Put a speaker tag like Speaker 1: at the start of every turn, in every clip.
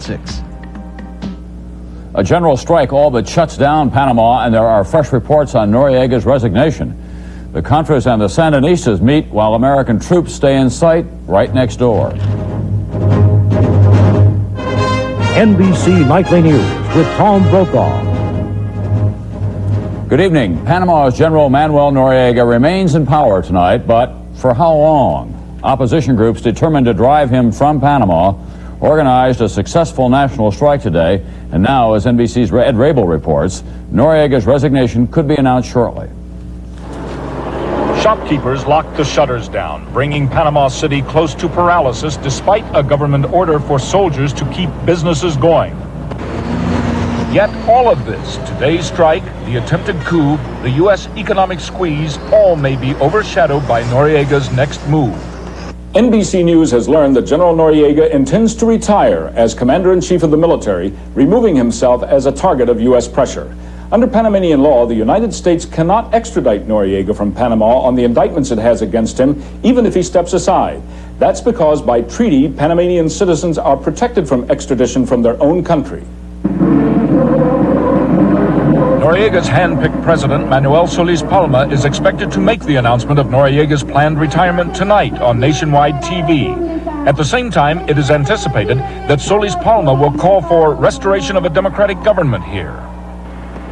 Speaker 1: 2006.
Speaker 2: A general strike all but shuts down Panama, and there are fresh reports on Noriega's resignation. The Contras and the Sandinistas meet while American troops stay in sight right next door.
Speaker 3: NBC Nightly News with Tom Brokaw.
Speaker 2: Good evening. Panama's General Manuel Noriega remains in power tonight, but for how long? Opposition groups determined to drive him from Panama organized a successful national strike today, and now, as NBC's Ed Rabel reports, Noriega's resignation could be announced shortly.
Speaker 4: Shopkeepers locked the shutters down, bringing Panama City close to paralysis despite a government order for soldiers to keep businesses going. Yet all of this, today's strike, the attempted coup, the U.S. economic squeeze, all may be overshadowed by Noriega's next move.
Speaker 5: NBC News has learned that General Noriega intends to retire as Commander-in-Chief of the military, removing himself as a target of U.S. pressure. Under Panamanian law, the United States cannot extradite Noriega from Panama on the indictments it has against him, even if he steps aside. That's because by treaty, Panamanian citizens are protected from extradition from their own country.
Speaker 4: Noriega's hand-picked president, Manuel Solis Palma, is expected to make the announcement of Noriega's planned retirement tonight on nationwide TV. At the same time, it is anticipated that Solis Palma will call for restoration of a democratic government here.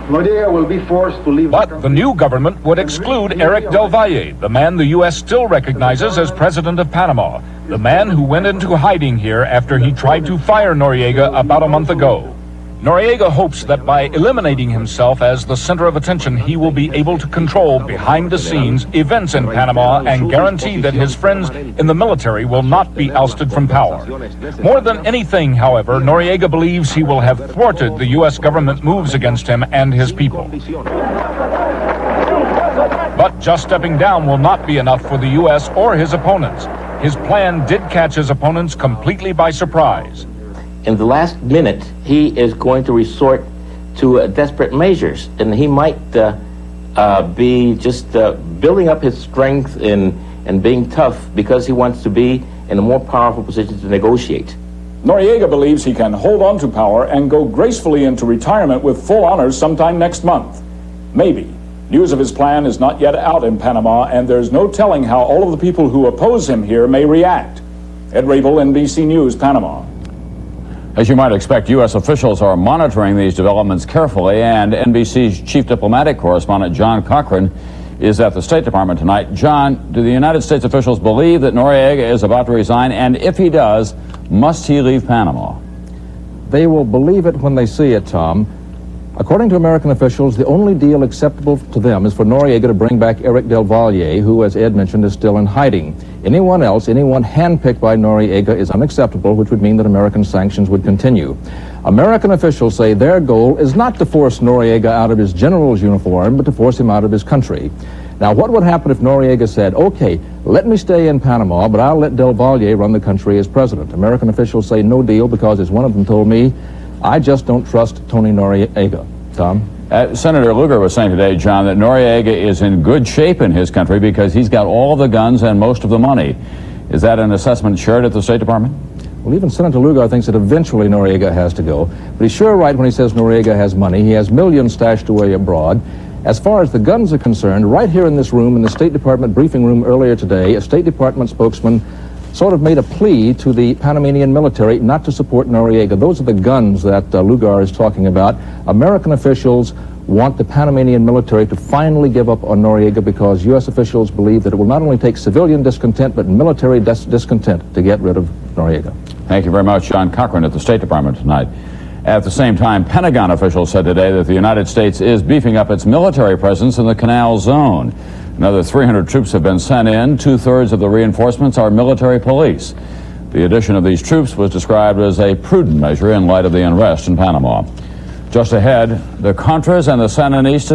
Speaker 6: Noriega will be forced to leave.
Speaker 4: But the new government would exclude Eric Del Valle, the man the U.S. still recognizes as president of Panama, the man who went into hiding here after he tried to fire Noriega about a month ago. Noriega hopes that by eliminating himself as the center of attention, he will be able to control behind-the-scenes events in Panama and guarantee that his friends in the military will not be ousted from power. More than anything, however, Noriega believes he will have thwarted the U.S. government moves against him and his people. But just stepping down will not be enough for the U.S. or his opponents. His plan did catch his opponents completely by surprise.
Speaker 7: In the last minute, he is going to resort to desperate measures, and he might be just building up his strength and being tough because he wants to be in a more powerful position to negotiate.
Speaker 5: Noriega believes he can hold on to power and go gracefully into retirement with full honors sometime next month. Maybe. News of his plan is not yet out in Panama, and there's no telling how all of the people who oppose him here may react. Ed Rabel, NBC News, Panama.
Speaker 2: As you might expect, U.S. officials are monitoring these developments carefully, and NBC's chief diplomatic correspondent, John Cochran, is at the State Department tonight. John, do the United States officials believe that Noriega is about to resign, and if he does, must he leave Panama?
Speaker 3: They will believe it when they see it, Tom. According to American officials, the only deal acceptable to them is for Noriega to bring back Eric Del Valle, who, as Ed mentioned, is still in hiding. Anyone else, anyone handpicked by Noriega, is unacceptable, which would mean that American sanctions would continue. American officials say their goal is not to force Noriega out of his general's uniform, but to force him out of his country. Now, what would happen if Noriega said, okay, let me stay in Panama, but I'll let Del Valle run the country as president? American officials say no deal because, as one of them told me, I just don't trust Tony Noriega. Tom?
Speaker 2: Senator Lugar was saying today, John, that Noriega is in good shape in his country because he's got all the guns and most of the money. Is that an assessment shared at the State Department?
Speaker 3: Well, even Senator Lugar thinks that eventually Noriega has to go. But he's sure right when he says Noriega has money. He has millions stashed away abroad. As far as the guns are concerned, right here in this room, in the State Department briefing room earlier today, a State Department spokesman sort of made a plea to the Panamanian military not to support Noriega. Those are the guns that Lugar is talking about. American officials want the Panamanian military to finally give up on Noriega because U.S. officials believe that it will not only take civilian discontent, but military discontent to get rid of Noriega.
Speaker 2: Thank you very much, John Cochran at the State Department tonight. At the same time, Pentagon officials said today that the United States is beefing up its military presence in the Canal Zone. Another 300 troops have been sent in. 2/3 of the reinforcements are military police. The addition of these troops was described as a prudent measure in light of the unrest in Panama. Just ahead, the Contras and the Sandinistas